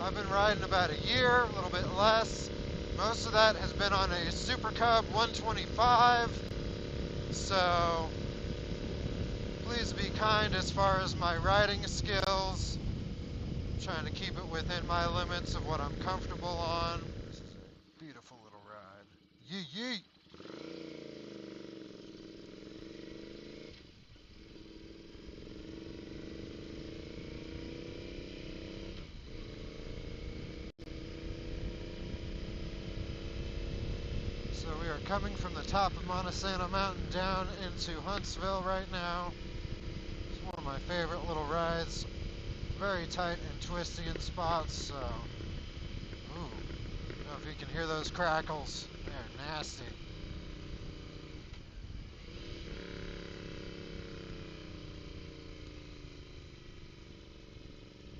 I've been riding about a year, a little bit less. Most of that has been on a Super Cub 125. So please be kind as far as my riding skills. I'm trying to keep it within my limits of what I'm comfortable on. This is a beautiful little ride. Yee yee! So we are coming from the top of Montesano Mountain down into Huntsville right now. It's one of my favorite little rides. Very tight and twisty in spots, so... Ooh. I don't know if you can hear those crackles. They're nasty.